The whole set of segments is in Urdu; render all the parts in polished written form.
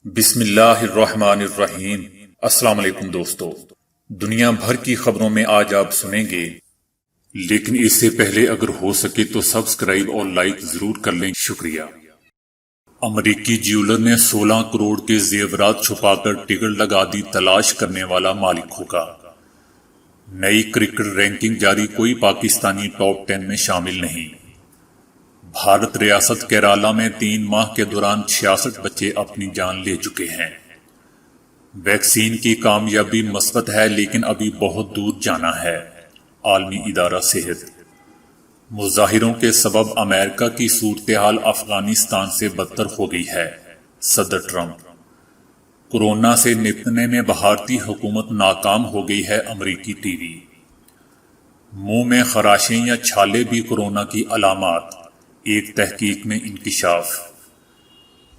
بسم اللہ الرحمن الرحیم۔ السلام علیکم دوستو، دنیا بھر کی خبروں میں آج آپ سنیں گے، لیکن اس سے پہلے اگر ہو سکے تو سبسکرائب اور لائک ضرور کر لیں، شکریہ۔ امریکی جیولر نے 16 کروڑ کے زیورات چھپا کر ٹکٹ لگا دی، تلاش کرنے والا مالک ہوگا۔ نئی کرکٹ رینکنگ جاری، کوئی پاکستانی ٹاپ 10 میں شامل نہیں۔ بھارت ریاست کیرالہ میں 3 ماہ کے دوران 66 بچے اپنی جان لے چکے ہیں۔ ویکسین کی کامیابی مثبت ہے لیکن ابھی بہت دور جانا ہے، عالمی ادارہ صحت۔ مظاہروں کے سبب امریکہ کی صورتحال افغانستان سے بدتر ہو گئی ہے، صدر ٹرمپ۔ کورونا سے نپٹنے میں بھارتی حکومت ناکام ہو گئی ہے، امریکی ٹی وی۔ منہ میں خراشیں یا چھالے بھی کورونا کی علامات، ایک تحقیق میں انکشاف۔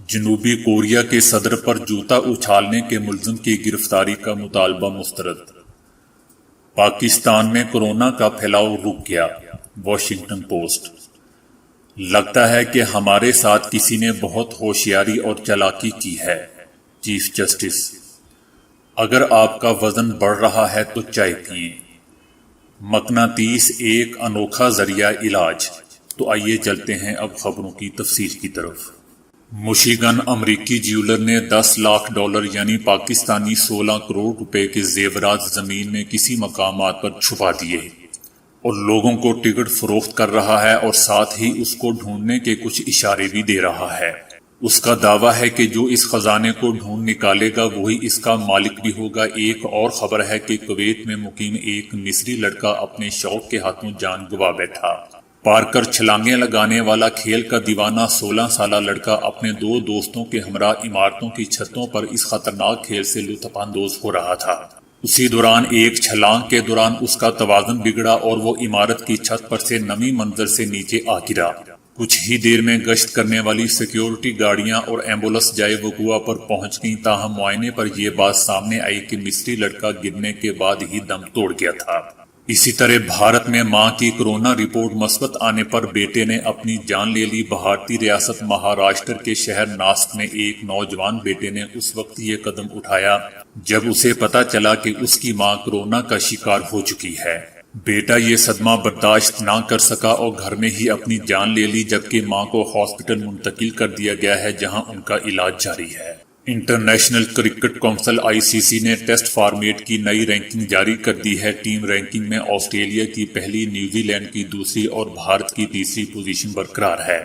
جنوبی کوریا کے صدر پر جوتا اچھالنے کے ملزم کی گرفتاری کا مطالبہ مسترد۔ پاکستان میں کورونا کا پھیلاؤ رک گیا، واشنگٹن پوسٹ۔ لگتا ہے کہ ہمارے ساتھ کسی نے بہت ہوشیاری اور چالاکی کی ہے، چیف جسٹس۔ اگر آپ کا وزن بڑھ رہا ہے تو چائے پئیں۔ مقناطیس ایک انوکھا ذریعہ علاج۔ تو آئیے چلتے ہیں اب خبروں کی تفصیل کی طرف۔ مشیگن امریکی جیولر نے $10 لاکھ یعنی پاکستانی 16 کروڑ روپے کے زیورات زمین میں کسی مقامات پر چھپا دیے اور لوگوں کو ٹکٹ فروخت کر رہا ہے اور ساتھ ہی اس کو ڈھونڈنے کے کچھ اشارے بھی دے رہا ہے۔ اس کا دعویٰ ہے کہ جو اس خزانے کو ڈھونڈ نکالے گا وہی اس کا مالک بھی ہوگا۔ ایک اور خبر ہے کہ کویت میں مقیم ایک مصری لڑکا اپنے شوق کے ہاتھوں جان گنوا بیٹھا۔ پارکر چھلانگیں لگانے والا کھیل کا دیوانہ 16 سالہ لڑکا اپنے 2 دوستوں کے ہمراہ عمارتوں کی چھتوں پر اس خطرناک کھیل سے لطف اندوز ہو رہا تھا۔ اسی دوران ایک چھلانگ کے دوران اس کا توازن بگڑا اور وہ عمارت کی چھت پر سے نمی منظر سے نیچے آ گرا۔ کچھ ہی دیر میں گشت کرنے والی سیکیورٹی گاڑیاں اور ایمبولینس جائے وقوع پر پہنچ گئیں، تاہم معائنے پر یہ بات سامنے آئی کہ مصری لڑکا گرنے کے بعد ہی دم توڑ گیا تھا۔ اسی طرح بھارت میں ماں کی کورونا رپورٹ مثبت آنے پر بیٹے نے اپنی جان لے لی۔ بھارتی ریاست مہاراشٹر کے شہر ناسک میں ایک نوجوان بیٹے نے اس وقت یہ قدم اٹھایا جب اسے پتا چلا کہ اس کی ماں کورونا کا شکار ہو چکی ہے۔ بیٹا یہ صدمہ برداشت نہ کر سکا اور گھر میں ہی اپنی جان لے لی، جبکہ ماں کو ہاسپٹل منتقل کر دیا گیا ہے جہاں ان کا علاج جاری ہے۔ انٹرنیشنل کرکٹ کونسل ICC نے ٹیسٹ فارمیٹ کی نئی رینکنگ جاری کر دی ہے۔ ٹیم رینکنگ میں آسٹریلیا کی پہلی، نیوزی لینڈ کی دوسری اور بھارت کی تیسری پوزیشن برقرار ہے۔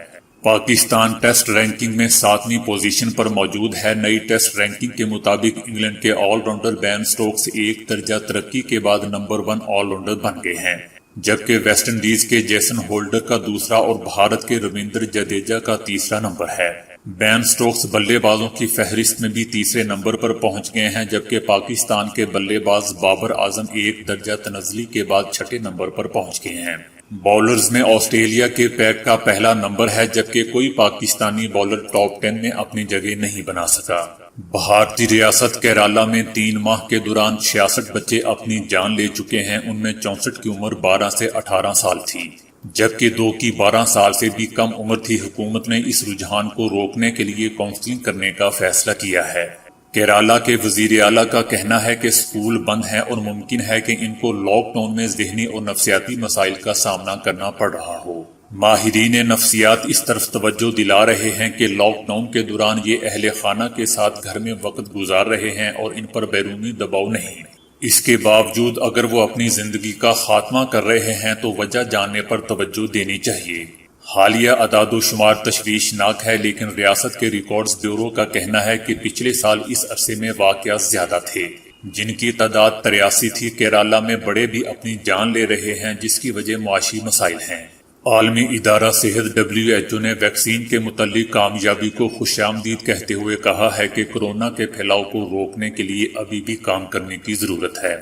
پاکستان ٹیسٹ رینکنگ میں 7ویں پوزیشن پر موجود ہے۔ نئی ٹیسٹ رینکنگ کے مطابق انگلینڈ کے آل راؤنڈر بین سٹوکس ایک درجہ ترقی کے بعد نمبر 1 آل راؤنڈر بن گئے ہیں، جبکہ ویسٹ انڈیز کے جیسن ہولڈر کا دوسرا اور بھارت کے رویندر جڈیجا کا تیسرا نمبر ہے۔ بین سٹوکس بلے بازوں کی فہرست میں بھی تیسرے نمبر پر پہنچ گئے ہیں، جبکہ پاکستان کے بلے باز بابر اعظم ایک درجہ تنزلی کے بعد 6 نمبر پر پہنچ گئے ہیں۔ بولرز میں آسٹریلیا کے پیک کا پہلا نمبر ہے، جبکہ کوئی پاکستانی بولر ٹاپ 10 میں اپنی جگہ نہیں بنا سکا۔ بھارتی ریاست کیرالہ میں 3 ماہ کے دوران 66 بچے اپنی جان لے چکے ہیں، ان میں 64 کی عمر 12 سے 18 سال تھی، جبکہ 2 کی 12 سال سے بھی کم عمر تھی۔ حکومت نے اس رجحان کو روکنے کے لیے کاؤنسلنگ کرنے کا فیصلہ کیا ہے۔ کیرالہ کے وزیر اعلیٰ کا کہنا ہے کہ اسکول بند ہیں اور ممکن ہے کہ ان کو لاک ڈاؤن میں ذہنی اور نفسیاتی مسائل کا سامنا کرنا پڑ رہا ہو۔ ماہرین نفسیات اس طرف توجہ دلا رہے ہیں کہ لاک ڈاؤن کے دوران یہ اہل خانہ کے ساتھ گھر میں وقت گزار رہے ہیں اور ان پر بیرونی دباؤ نہیں۔ اس کے باوجود اگر وہ اپنی زندگی کا خاتمہ کر رہے ہیں تو وجہ جاننے پر توجہ دینی چاہیے۔ حالیہ اعداد و شمار تشویشناک ہے، لیکن ریاست کے ریکارڈز بیورو کا کہنا ہے کہ پچھلے سال اس عرصے میں واقعات زیادہ تھے، جن کی تعداد 83 تھی۔ کیرالہ میں بڑے بھی اپنی جان لے رہے ہیں، جس کی وجہ معاشی مسائل ہیں۔ عالمی ادارہ صحت WHO نے ویکسین کے متعلق کامیابی کو خوش آمدید کہتے ہوئے کہا ہے کہ کورونا کے پھیلاؤ کو روکنے کے لیے ابھی بھی کام کرنے کی ضرورت ہے۔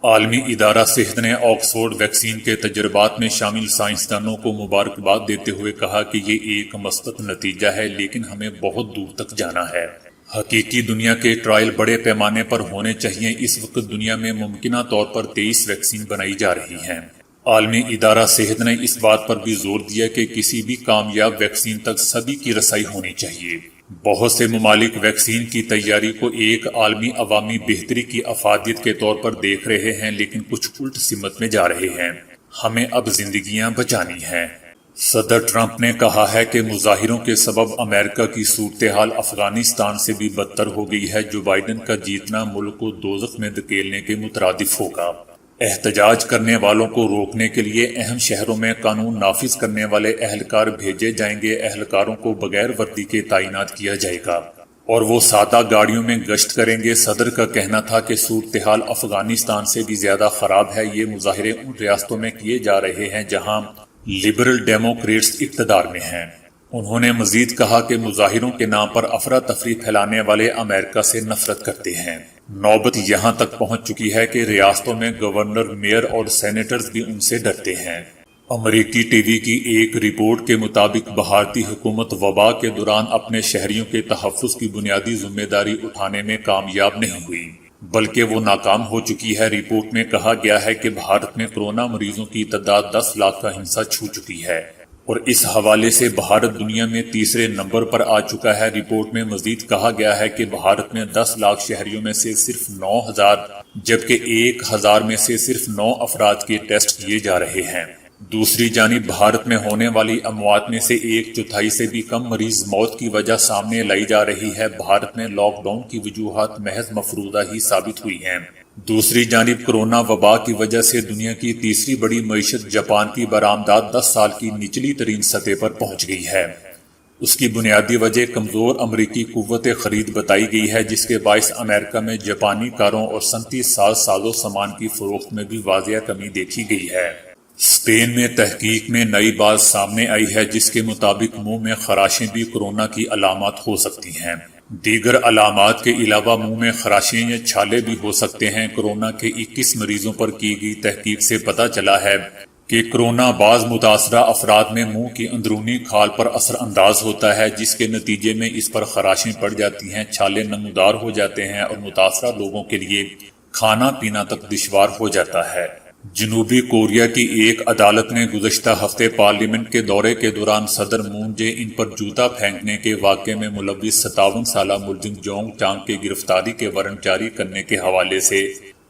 عالمی ادارہ صحت نے آکسفورڈ ویکسین کے تجربات میں شامل سائنسدانوں کو مبارکباد دیتے ہوئے کہا کہ یہ ایک مثبت نتیجہ ہے، لیکن ہمیں بہت دور تک جانا ہے۔ حقیقی دنیا کے ٹرائل بڑے پیمانے پر ہونے چاہیے۔ اس وقت دنیا میں ممکنہ طور پر 23 ویکسین بنائی جا رہی ہیں۔ عالمی ادارہ صحت نے اس بات پر بھی زور دیا کہ کسی بھی کامیاب ویکسین تک سبھی کی رسائی ہونی چاہیے۔ بہت سے ممالک ویکسین کی تیاری کو ایک عالمی عوامی بہتری کی افادیت کے طور پر دیکھ رہے ہیں، لیکن کچھ الٹ سمت میں جا رہے ہیں۔ ہمیں اب زندگیاں بچانی ہیں۔ صدر ٹرمپ نے کہا ہے کہ مظاہروں کے سبب امریکہ کی صورتحال افغانستان سے بھی بدتر ہو گئی ہے۔ جو بائیڈن کا جیتنا ملک کو دوزخ میں دھکیلنے کے مترادف ہوگا۔ احتجاج کرنے والوں کو روکنے کے لیے اہم شہروں میں قانون نافذ کرنے والے اہلکار بھیجے جائیں گے۔ اہلکاروں کو بغیر وردی کے تعینات کیا جائے گا اور وہ سادہ گاڑیوں میں گشت کریں گے۔ صدر کا کہنا تھا کہ صورتحال افغانستان سے بھی زیادہ خراب ہے۔ یہ مظاہرے ان ریاستوں میں کیے جا رہے ہیں جہاں لبرل ڈیموکریٹس اقتدار میں ہیں۔ انہوں نے مزید کہا کہ مظاہروں کے نام پر افراتفری پھیلانے والے امریکہ سے نفرت کرتے ہیں۔ نوبت یہاں تک پہنچ چکی ہے کہ ریاستوں میں گورنر، میئر اور سینیٹرز بھی ان سے ڈرتے ہیں۔ امریکی ٹی وی کی ایک رپورٹ کے مطابق بھارتی حکومت وبا کے دوران اپنے شہریوں کے تحفظ کی بنیادی ذمہ داری اٹھانے میں کامیاب نہیں ہوئی، بلکہ وہ ناکام ہو چکی ہے۔ رپورٹ میں کہا گیا ہے کہ بھارت میں کورونا مریضوں کی تعداد 10 لاکھ کا ہنسا چھو چکی ہے اور اس حوالے سے بھارت دنیا میں تیسرے نمبر پر آ چکا ہے۔ رپورٹ میں مزید کہا گیا ہے کہ بھارت میں 10 لاکھ شہریوں میں سے صرف 9,000 جبکہ 1,000 میں سے صرف 9 افراد کے ٹیسٹ کیے جا رہے ہیں۔ دوسری جانب بھارت میں ہونے والی اموات میں سے 1/4 سے بھی کم مریض موت کی وجہ سامنے لائی جا رہی ہے۔ بھارت میں لاک ڈاؤن کی وجوہات محض مفروضہ ہی ثابت ہوئی ہیں۔ دوسری جانب کورونا وبا کی وجہ سے دنیا کی تیسری بڑی معیشت جاپان کی برآمدات 10 سال کی نچلی ترین سطح پر پہنچ گئی ہے۔ اس کی بنیادی وجہ کمزور امریکی قوت خرید بتائی گئی ہے، جس کے باعث امریکہ میں جاپانی کاروں اور صنعتی ساز و سامان کی فروخت میں بھی واضح کمی دیکھی گئی ہے۔ اسپین میں تحقیق میں نئی بات سامنے آئی ہے جس کے مطابق منہ میں خراشیں بھی کورونا کی علامات ہو سکتی ہیں۔ دیگر علامات کے علاوہ منہ میں خراشیں یا چھالے بھی ہو سکتے ہیں۔ کورونا کے 21 مریضوں پر کی گئی تحقیق سے پتہ چلا ہے کہ کورونا بعض متاثرہ افراد میں منہ کی اندرونی کھال پر اثر انداز ہوتا ہے، جس کے نتیجے میں اس پر خراشیں پڑ جاتی ہیں، چھالے نمودار ہو جاتے ہیں اور متاثرہ لوگوں کے لیے کھانا پینا تک دشوار ہو جاتا ہے۔ جنوبی کوریا کی ایک عدالت نے گزشتہ ہفتے پارلیمنٹ کے دورے کے دوران صدر مون جے ان پر جوتا پھینکنے کے واقعے میں ملوث 57 سالہ ملزم جونگ چانگ کی گرفتاری کے وارنٹ جاری کرنے کے حوالے سے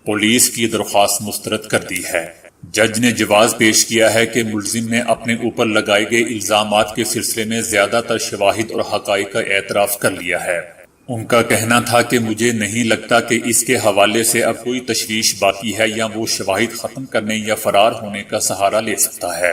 پولیس کی درخواست مسترد کر دی ہے۔ جج نے جواز پیش کیا ہے کہ ملزم نے اپنے اوپر لگائے گئے الزامات کے سلسلے میں زیادہ تر شواہد اور حقائق کا اعتراف کر لیا ہے۔ ان کا کہنا تھا کہ مجھے نہیں لگتا کہ اس کے حوالے سے اب کوئی تشویش باقی ہے یا وہ شواہد ختم کرنے یا فرار ہونے کا سہارا لے سکتا ہے۔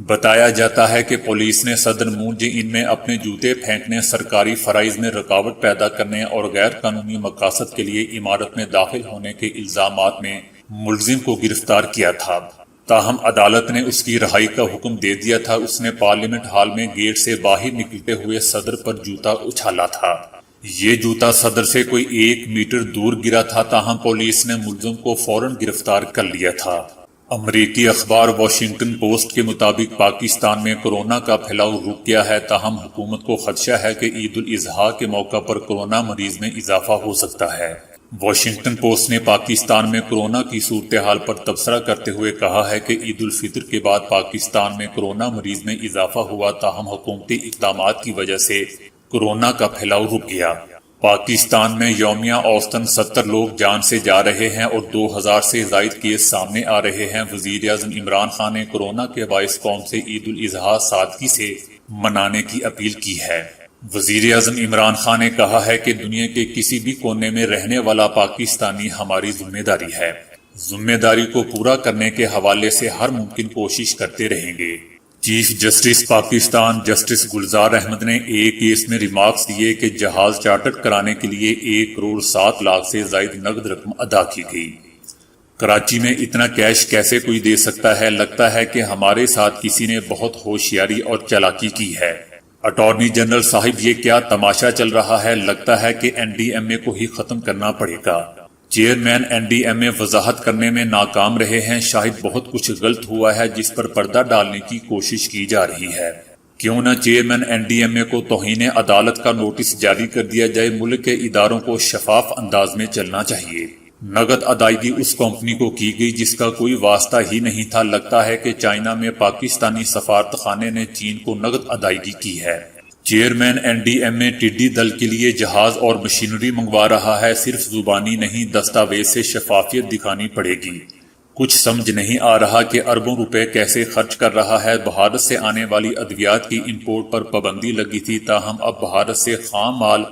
بتایا جاتا ہے کہ پولیس نے صدر مون جے ان میں اپنے جوتے پھینکنے، سرکاری فرائض میں رکاوٹ پیدا کرنے اور غیر قانونی مقاصد کے لیے عمارت میں داخل ہونے کے الزامات میں ملزم کو گرفتار کیا تھا، تاہم عدالت نے اس کی رہائی کا حکم دے دیا تھا۔ اس نے پارلیمنٹ ہال میں گیٹ سے باہر نکلتے ہوئے صدر پر جوتا اچھالا تھا۔ یہ جوتا صدر سے کوئی 1 میٹر دور گرا تھا، تاہم پولیس نے ملزم کو فوراً گرفتار کر لیا تھا۔ امریکی اخبار واشنگٹن پوسٹ کے مطابق پاکستان میں کورونا کا پھیلاؤ رک گیا ہے، تاہم حکومت کو خدشہ ہے کہ عید الاضحیٰ کے موقع پر کورونا مریض میں اضافہ ہو سکتا ہے۔ واشنگٹن پوسٹ نے پاکستان میں کورونا کی صورتحال پر تبصرہ کرتے ہوئے کہا ہے کہ عید الفطر کے بعد پاکستان میں کورونا مریض میں اضافہ ہوا، تاہم حکومتی اقدامات کی وجہ سے کورونا کا پھیلاؤ رک گیا۔ پاکستان میں یومیہ اوسطاً 70 لوگ جان سے جا رہے ہیں اور 2000 سے زائد کیس سامنے آ رہے ہیں۔ وزیر اعظم عمران خان نے کورونا کے باعث قوم سے عید الاضحیٰ سادگی سے منانے کی اپیل کی ہے۔ وزیر اعظم عمران خان نے کہا ہے کہ دنیا کے کسی بھی کونے میں رہنے والا پاکستانی ہماری ذمہ داری ہے۔ ذمہ داری کو پورا کرنے کے حوالے سے ہر ممکن کوشش کرتے رہیں گے۔ Chief justice Pakistan justice Gulzar Ahmed نے ایک کیس میں ریمارکس دیے کہ جہاز چارٹر کرانے کے لیے 1.7 کروڑ سے زائد نقد رقم ادا کی گئی۔ کراچی میں اتنا کیش کیسے کوئی دے سکتا ہے؟ لگتا ہے کہ ہمارے ساتھ کسی نے بہت ہوشیاری اور چالاکی کی ہے۔ اٹارنی جنرل صاحب، یہ کیا تماشا چل رہا ہے؟ لگتا ہے کہ این ڈی ایم اے کو ہی ختم کرنا پڑے گا۔ چیئرمین این ڈی ایم اے وضاحت کرنے میں ناکام رہے ہیں۔ شاید بہت کچھ غلط ہوا ہے جس پر پردہ ڈالنے کی کوشش کی جا رہی ہے۔ کیوں نہ چیئرمین این ڈی ایم اے کو توہین عدالت کا نوٹس جاری کر دیا جائے۔ ملک کے اداروں کو شفاف انداز میں چلنا چاہیے۔ نقد ادائیگی اس کمپنی کو کی گئی جس کا کوئی واسطہ ہی نہیں تھا۔ لگتا ہے کہ چائنا میں پاکستانی سفارت خانے نے چین کو نقد ادائیگی کی ہے۔ چیئرمین این ڈی ایم میں ٹڈی دل کے لیے جہاز اور مشینری منگوا رہا ہے، صرف زبانی نہیں دستاویز سے شفافیت دکھانی پڑے گی۔ کچھ سمجھ نہیں آ رہا کہ اربوں روپے کیسے خرچ کر رہا ہے۔ بھارت سے آنے والی ادویات کی امپورٹ پر پابندی لگی تھی، تاہم اب بھارت سے خام مال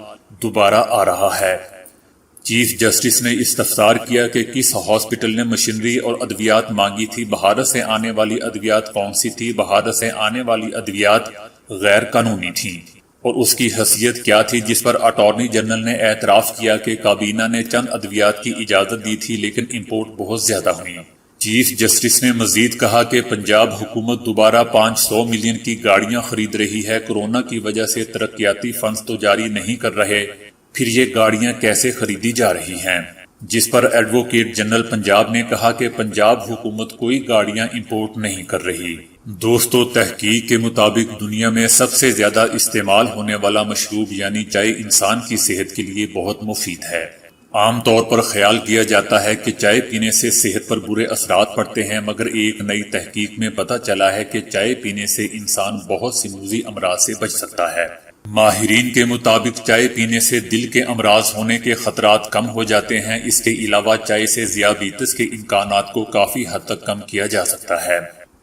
دوبارہ آ رہا ہے۔ چیف جسٹس نے استفسار کیا کہ کس ہاسپٹل نے مشینری اور ادویات مانگی تھی۔ بھارت سے آنے والی ادویات کون سی تھی؟ بھارت سے آنے والی ادویات غیر قانونی تھیں، اور اس کی حیثیت کیا تھی، جس پر اٹارنی جنرل نے اعتراف کیا کہ کابینہ نے چند ادویات کی اجازت دی تھی لیکن امپورٹ بہت زیادہ ہوئی۔ چیف جسٹس نے مزید کہا کہ پنجاب حکومت دوبارہ 500 ملین کی گاڑیاں خرید رہی ہے۔ کورونا کی وجہ سے ترقیاتی فنڈز تو جاری نہیں کر رہے، پھر یہ گاڑیاں کیسے خریدی جا رہی ہیں؟ جس پر ایڈوکیٹ جنرل پنجاب نے کہا کہ پنجاب حکومت کوئی گاڑیاں امپورٹ نہیں کر رہی۔ دوستو، تحقیق کے مطابق دنیا میں سب سے زیادہ استعمال ہونے والا مشروب یعنی چائے انسان کی صحت کے لیے بہت مفید ہے۔ عام طور پر خیال کیا جاتا ہے کہ چائے پینے سے صحت پر برے اثرات پڑتے ہیں، مگر ایک نئی تحقیق میں پتہ چلا ہے کہ چائے پینے سے انسان بہت سی موذی امراض سے بچ سکتا ہے۔ ماہرین کے مطابق چائے پینے سے دل کے امراض ہونے کے خطرات کم ہو جاتے ہیں۔ اس کے علاوہ چائے سے ذیابیطس کے امکانات کو کافی حد تک کم کیا جا سکتا ہے۔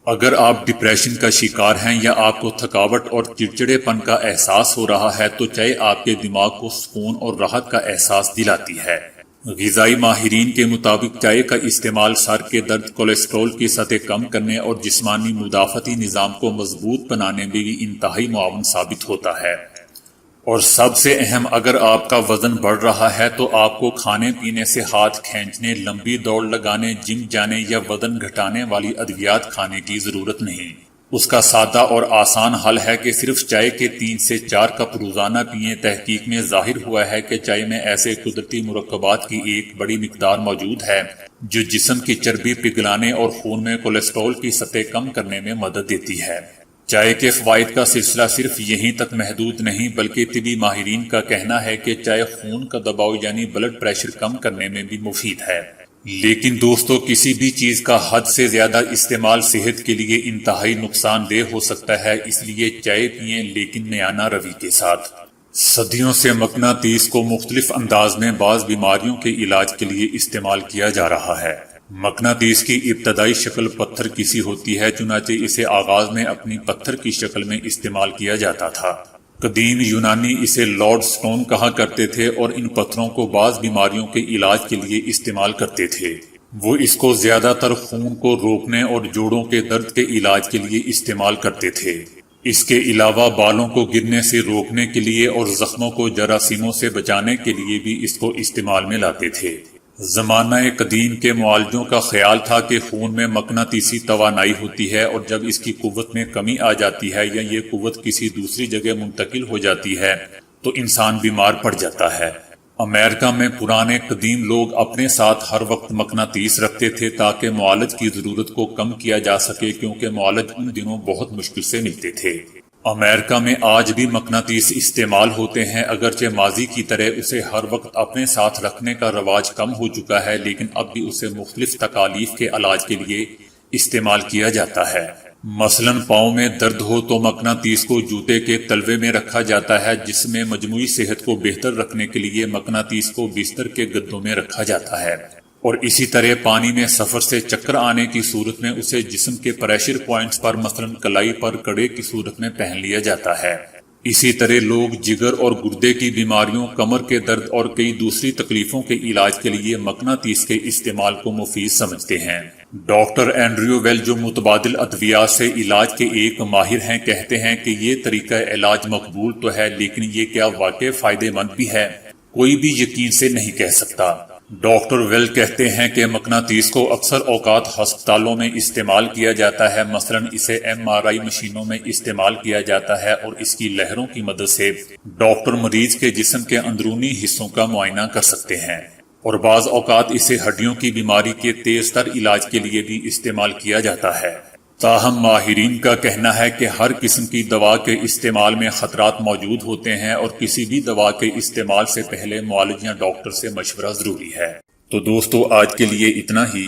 اگر آپ ڈپریشن کا شکار ہیں یا آپ کو تھکاوٹ اور چڑچڑے پن کا احساس ہو رہا ہے تو چائے آپ کے دماغ کو سکون اور راحت کا احساس دلاتی ہے۔ غذائی ماہرین کے مطابق چائے کا استعمال سر کے درد، کولیسٹرول کی سطح کم کرنے اور جسمانی مدافعتی نظام کو مضبوط بنانے میں بھی انتہائی معاون ثابت ہوتا ہے۔ اور سب سے اہم، اگر آپ کا وزن بڑھ رہا ہے تو آپ کو کھانے پینے سے ہاتھ کھینچنے، لمبی دوڑ لگانے، جم جانے یا وزن گھٹانے والی ادویات کھانے کی ضرورت نہیں۔ اس کا سادہ اور آسان حل ہے کہ صرف چائے کے 3 سے 4 کپ روزانہ پئیں۔ تحقیق میں ظاہر ہوا ہے کہ چائے میں ایسے قدرتی مرکبات کی ایک بڑی مقدار موجود ہے جو جسم کی چربی پگھلانے اور خون میں کولیسٹرول کی سطح کم کرنے میں مدد دیتی ہے۔ چائے کے فوائد کا سلسلہ صرف یہیں تک محدود نہیں، بلکہ طبی ماہرین کا کہنا ہے کہ چائے خون کا دباؤ یعنی بلڈ پریشر کم کرنے میں بھی مفید ہے۔ لیکن دوستو، کسی بھی چیز کا حد سے زیادہ استعمال صحت کے لیے انتہائی نقصان دہ ہو سکتا ہے، اس لیے چائے پئیں لیکن میانہ روی کے ساتھ۔ صدیوں سے مقناطیس کو مختلف انداز میں بعض بیماریوں کے علاج کے لیے استعمال کیا جا رہا ہے۔ مقناطیس کی ابتدائی شکل پتھر کی سی ہوتی ہے، چنانچہ اسے آغاز میں اپنی پتھر کی شکل میں استعمال کیا جاتا تھا۔ قدیم یونانی اسے لارڈ سٹون کہا کرتے تھے اور ان پتھروں کو بعض بیماریوں کے علاج کے لیے استعمال کرتے تھے۔ وہ اس کو زیادہ تر خون کو روکنے اور جوڑوں کے درد کے علاج کے لیے استعمال کرتے تھے۔ اس کے علاوہ بالوں کو گرنے سے روکنے کے لیے اور زخموں کو جراثیموں سے بچانے کے لیے بھی اس کو استعمال میں لاتے تھے۔ زمانہ قدیم کے معالجوں کا خیال تھا کہ خون میں مقناطیسی توانائی ہوتی ہے اور جب اس کی قوت میں کمی آ جاتی ہے یا یہ قوت کسی دوسری جگہ منتقل ہو جاتی ہے تو انسان بیمار پڑ جاتا ہے۔ امریکہ میں پرانے قدیم لوگ اپنے ساتھ ہر وقت مقناطیس رکھتے تھے تاکہ معالج کی ضرورت کو کم کیا جا سکے، کیونکہ معالج ان دنوں بہت مشکل سے ملتے تھے۔ امریکہ میں آج بھی مقناطیس استعمال ہوتے ہیں، اگرچہ ماضی کی طرح اسے ہر وقت اپنے ساتھ رکھنے کا رواج کم ہو چکا ہے، لیکن اب بھی اسے مختلف تکالیف کے علاج کے لیے استعمال کیا جاتا ہے۔ مثلاً پاؤں میں درد ہو تو مقناطیس کو جوتے کے تلوے میں رکھا جاتا ہے، جس میں مجموعی صحت کو بہتر رکھنے کے لیے مقناطیس کو بستر کے گدوں میں رکھا جاتا ہے۔ اور اسی طرح پانی میں سفر سے چکر آنے کی صورت میں اسے جسم کے پریشر پوائنٹس پر مثلاً کلائی پر کڑے کی صورت میں پہن لیا جاتا ہے۔ اسی طرح لوگ جگر اور گردے کی بیماریوں، کمر کے درد اور کئی دوسری تکلیفوں کے علاج کے لیے مقناطیس کے استعمال کو مفید سمجھتے ہیں۔ ڈاکٹر اینڈریو ویل، جو متبادل ادویات سے علاج کے ایک ماہر ہیں، کہتے ہیں کہ یہ طریقہ علاج مقبول تو ہے، لیکن یہ کیا واقعی فائدہ مند بھی ہے، کوئی بھی یقین سے نہیں کہہ سکتا۔ ڈاکٹر ویل کہتے ہیں کہ مقناطیس کو اکثر اوقات ہسپتالوں میں استعمال کیا جاتا ہے، مثلاً اسے MRI مشینوں میں استعمال کیا جاتا ہے اور اس کی لہروں کی مدد سے ڈاکٹر مریض کے جسم کے اندرونی حصوں کا معائنہ کر سکتے ہیں، اور بعض اوقات اسے ہڈیوں کی بیماری کے تیز تر علاج کے لیے بھی استعمال کیا جاتا ہے۔ تاہم ماہرین کا کہنا ہے کہ ہر قسم کی دوا کے استعمال میں خطرات موجود ہوتے ہیں اور کسی بھی دوا کے استعمال سے پہلے معالج یا ڈاکٹر سے مشورہ ضروری ہے۔ تو دوستو، آج کے لیے اتنا ہی۔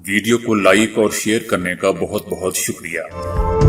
ویڈیو کو لائک اور شیئر کرنے کا بہت بہت شکریہ۔